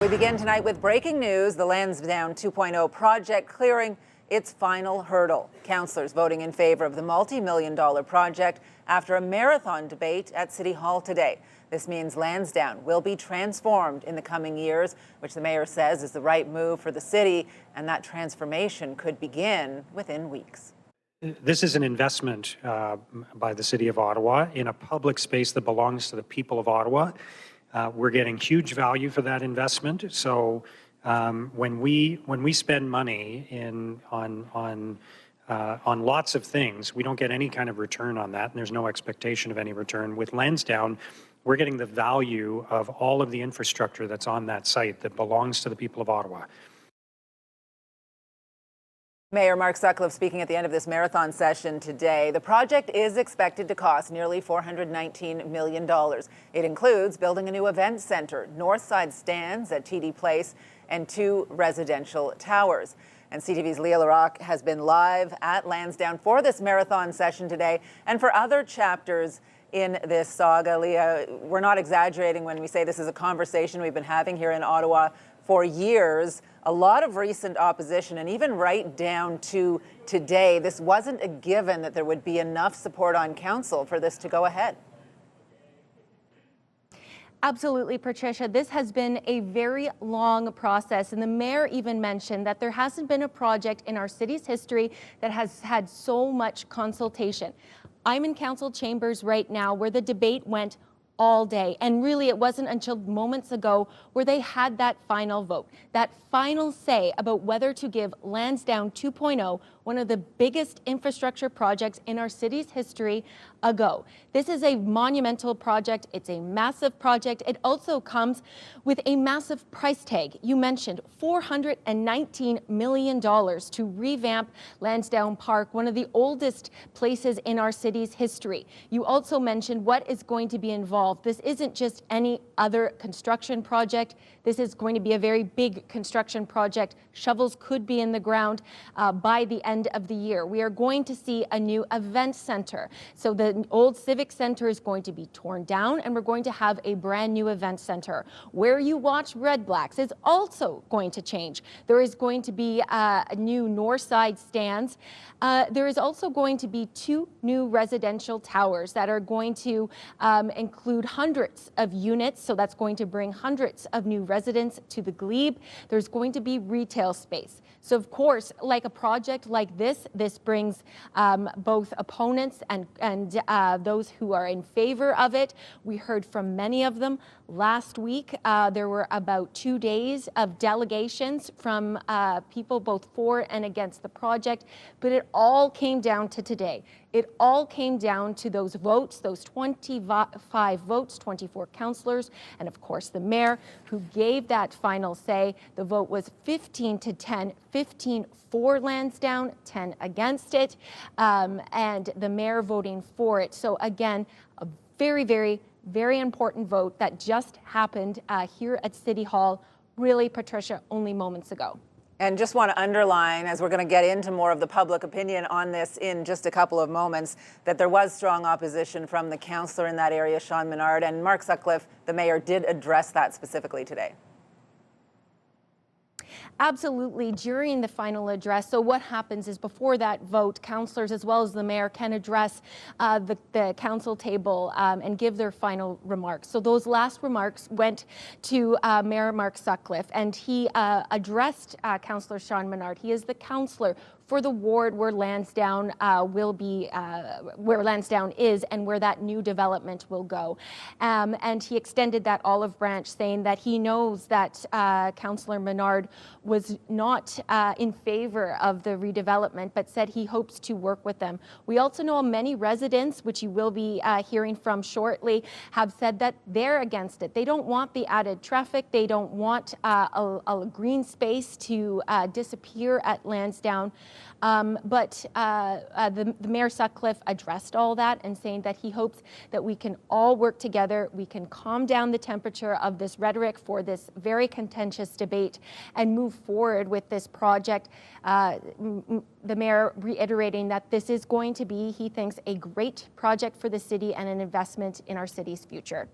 We begin tonight with breaking news. The Lansdowne 2.0 project clearing its final hurdle. Councillors voting in favour of the multi-million-dollar project after a marathon debate at City Hall today. This means Lansdowne will be transformed in the coming years, which the mayor says is the right move for the city, and that transformation could begin within weeks. This is an investment by the City of Ottawa in a public space that belongs to the people of Ottawa. We're getting huge value for that investment. So when we spend money on lots of things, we don't get any kind of return on that, and there's no expectation of any return. With Lansdowne, we're getting the value of all of the infrastructure that's on that site that belongs to the people of Ottawa. Mayor Mark Sutcliffe speaking at the end of this marathon session today. The project is expected to cost nearly $419 million. It includes building a new event centre, north side stands at TD Place, and 2 residential towers. And CTV's Leah Larocque has been live at Lansdowne for this marathon session today and for other chapters in this saga. Leah, we're not exaggerating when we say this is a conversation we've been having here in Ottawa for years. A lot of recent opposition, and even right down to today, this wasn't a given that there would be enough support on council for this to go ahead. Absolutely, Patricia. This has been a very long process, and the mayor even mentioned that there hasn't been a project in our city's history that has had so much consultation. I'm in council chambers right now where the debate went all day, and really it wasn't until moments ago where they had that final vote, that final say about whether to give Lansdowne 2.0, one of the biggest infrastructure projects in our city's history, a go. This is a monumental project. It's a massive project. It also comes with a massive price tag. You mentioned $419 million to revamp Lansdowne Park, one of the oldest places in our city's history. You also mentioned what is going to be involved. This isn't just any other construction project. This is going to be a very big construction project. Shovels could be in the ground by the end of the year. We are going to see a new event center. So the old Civic Center is going to be torn down, and we're going to have a brand new event center. Where you watch Red Blacks is also going to change. There is going to be a new north side stands. There is also going to be 2 new residential towers that are going to include hundreds of units. So that's going to bring hundreds of new residents to the glebe. There's going to be retail space. So of course, like a project like this brings both opponents and those who are in favor of it. We heard from many of them last week. There were about 2 days of delegations from people both for and against the project, but it all came down to today. It all came down to those votes, those 25 votes, 24 councillors, and of course the mayor who gave that final say. The vote was 15 to 10, 15 for Lansdowne, 10 against it, and the mayor voting for it. So again, a very, very, very important vote that just happened here at City Hall, really, Patricia, only moments ago. And just want to underline, as we're going to get into more of the public opinion on this in just a couple of moments, that there was strong opposition from the councillor in that area, Sean Menard, and Mark Sutcliffe, the mayor, did address that specifically today. Absolutely, during the final address. So what happens is before that vote, councillors as well as the mayor can address the council table and give their final remarks. So those last remarks went to Mayor Mark Sutcliffe, and he addressed Councillor Sean Menard. He is the councillor for the ward where Lansdowne will be, where Lansdowne is, and where that new development will go. And he extended that olive branch, saying that he knows that Councillor Menard was not in favor of the redevelopment, but said he hopes to work with them. We also know many residents, which you will be hearing from shortly, have said that they're against it. They don't want the added traffic. They don't want a green space to disappear at Lansdowne. But the Mayor Sutcliffe addressed all that and saying that he hopes that we can all work together, we can calm down the temperature of this rhetoric for this very contentious debate and move forward with this project. The mayor reiterating that this is going to be, he thinks, a great project for the city and an investment in our city's future.